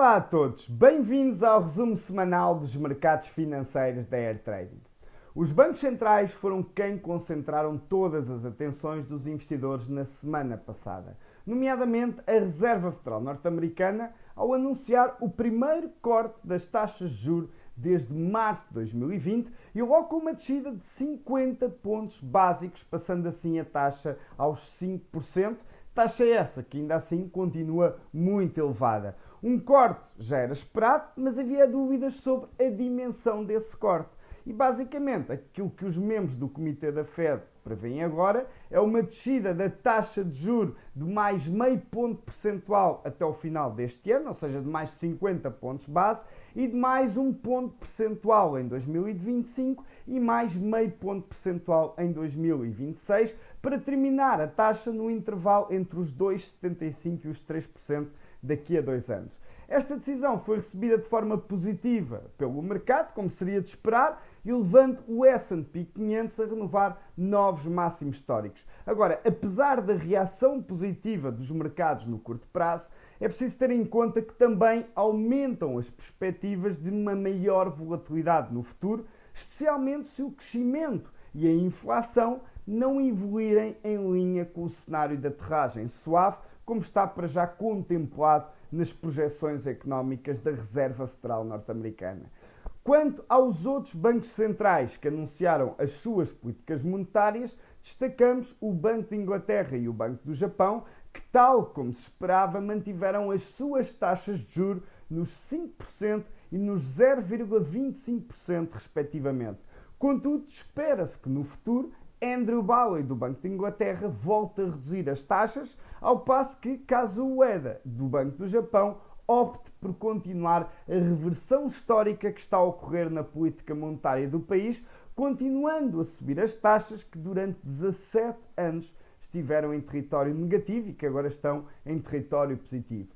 Olá a todos, bem-vindos ao resumo semanal dos mercados financeiros da Air Trading. Os bancos centrais foram quem concentraram todas as atenções dos investidores na semana passada, nomeadamente a Reserva Federal norte-americana, ao anunciar o primeiro corte das taxas de juros desde março de 2020 e logo com uma descida de 50 pontos básicos, passando assim a taxa aos 5%, taxa essa que ainda assim continua muito elevada. Um corte já era esperado, mas havia dúvidas sobre a dimensão desse corte. E basicamente aquilo que os membros do Comitê da Fed prevêem agora é uma descida da taxa de juros de mais meio ponto percentual até o final deste ano, ou seja, de mais 50 pontos base, e de mais um ponto percentual em 2025 e mais meio ponto percentual em 2026, para terminar a taxa no intervalo entre os 2,75% e os 3% daqui a 2 anos. Esta decisão foi recebida de forma positiva pelo mercado, como seria de esperar, e levando o S&P 500 a renovar novos máximos históricos. Agora, apesar da reação positiva dos mercados no curto prazo, é preciso ter em conta que também aumentam as perspectivas de uma maior volatilidade no futuro, especialmente se o crescimento e a inflação não evoluírem em linha com o cenário de aterragem suave, como está para já contemplado nas projeções económicas da Reserva Federal norte-americana. Quanto aos outros bancos centrais que anunciaram as suas políticas monetárias, destacamos o Banco de Inglaterra e o Banco do Japão, que, tal como se esperava, mantiveram as suas taxas de juros nos 5% e nos 0,25% respectivamente. Contudo, espera-se que no futuro Andrew Bailey, do Banco de Inglaterra, volta a reduzir as taxas, ao passo que Kazuo Ueda, do Banco do Japão, opte por continuar a reversão histórica que está a ocorrer na política monetária do país, continuando a subir as taxas que durante 17 anos estiveram em território negativo e que agora estão em território positivo.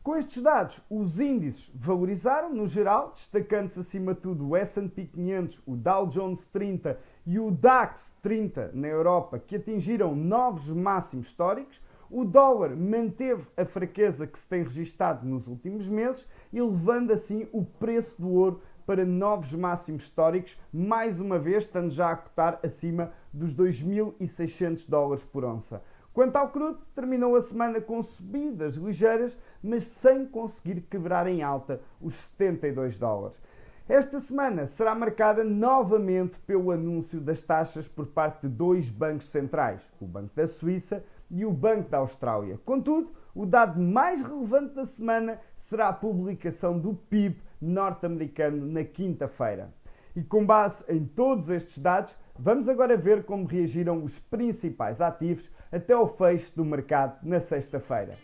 Com estes dados, os índices valorizaram no geral, destacando-se acima de tudo o S&P 500, o Dow Jones 30 e o DAX 30 na Europa, que atingiram novos máximos históricos. O dólar manteve a fraqueza que se tem registado nos últimos meses, elevando assim o preço do ouro para novos máximos históricos, mais uma vez estando já a cotar acima dos $2.600 por onça. Quanto ao crudo, terminou a semana com subidas ligeiras, mas sem conseguir quebrar em alta os $72. Esta semana será marcada novamente pelo anúncio das taxas por parte de dois bancos centrais, o Banco da Suíça e o Banco da Austrália. Contudo, o dado mais relevante da semana será a publicação do PIB norte-americano na quinta-feira. E com base em todos estes dados, vamos agora ver como reagiram os principais ativos até ao fecho do mercado na sexta-feira.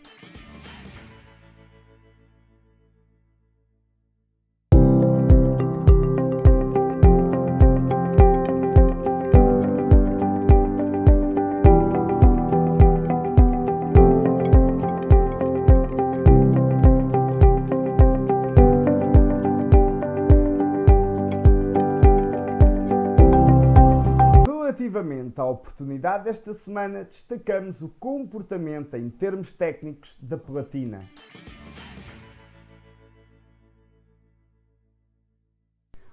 Relativamente à oportunidade desta semana, destacamos o comportamento em termos técnicos da platina.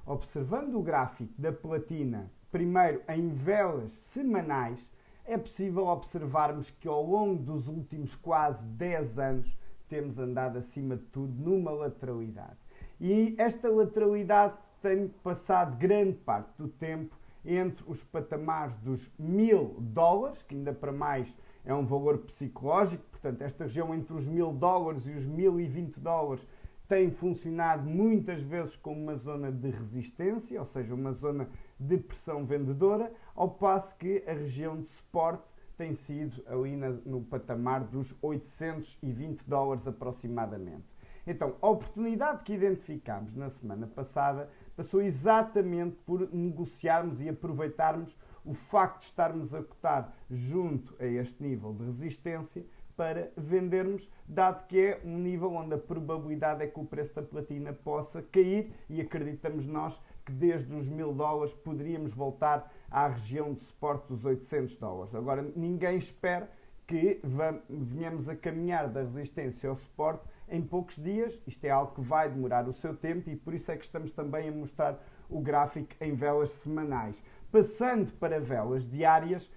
Observando o gráfico da platina, primeiro em velas semanais, é possível observarmos que ao longo dos últimos quase 10 anos temos andado acima de tudo numa lateralidade. E esta lateralidade tem passado grande parte do tempo entre os patamares dos $1.000, que ainda para mais é um valor psicológico, portanto esta região entre os $1.000 e os $1.020 tem funcionado muitas vezes como uma zona de resistência, ou seja, uma zona de pressão vendedora, ao passo que a região de suporte tem sido ali no patamar dos $820 aproximadamente. Então, a oportunidade que identificámos na semana passada passou exatamente por negociarmos e aproveitarmos o facto de estarmos a cotar junto a este nível de resistência para vendermos, dado que é um nível onde a probabilidade é que o preço da platina possa cair e acreditamos nós que desde os $1.000 poderíamos voltar à região de suporte dos $800. Agora, ninguém espera que venhamos a caminhar da resistência ao suporte em poucos dias. Isto é algo que vai demorar o seu tempo e por isso é que estamos também a mostrar o gráfico em velas semanais. Passando para velas diárias,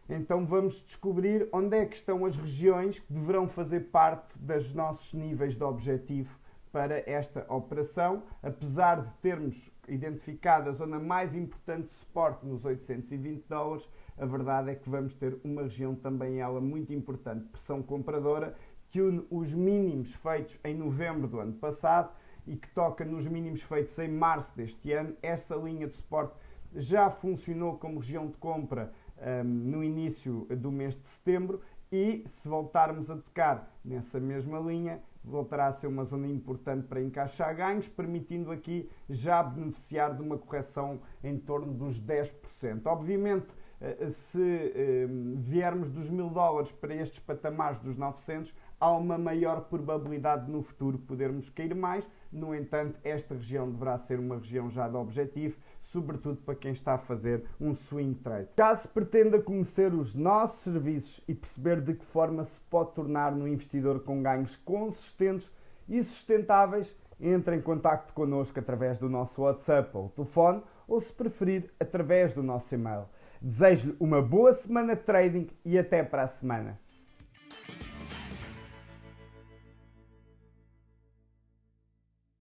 então vamos descobrir onde é que estão as regiões que deverão fazer parte dos nossos níveis de objetivo para esta operação. Apesar de termos identificado a zona mais importante de suporte nos $820, a verdade é que vamos ter uma região também ela muito importante, pressão compradora, que une os mínimos feitos em novembro do ano passado e que toca nos mínimos feitos em março deste ano. Essa linha de suporte já funcionou como região de compra no início do mês de setembro e se voltarmos a tocar nessa mesma linha, voltará a ser uma zona importante para encaixar ganhos, permitindo aqui já beneficiar de uma correção em torno dos 10%. Obviamente, se viermos dos $1000 para estes patamares dos 900, há uma maior probabilidade no futuro podermos cair mais. No entanto, esta região deverá ser uma região já de objetivo, sobretudo para quem está a fazer um swing trade. Caso pretenda conhecer os nossos serviços e perceber de que forma se pode tornar um investidor com ganhos consistentes e sustentáveis, entre em contacto connosco através do nosso WhatsApp ou telefone, ou se preferir, através do nosso e-mail. Desejo-lhe uma boa semana de trading e até para a semana.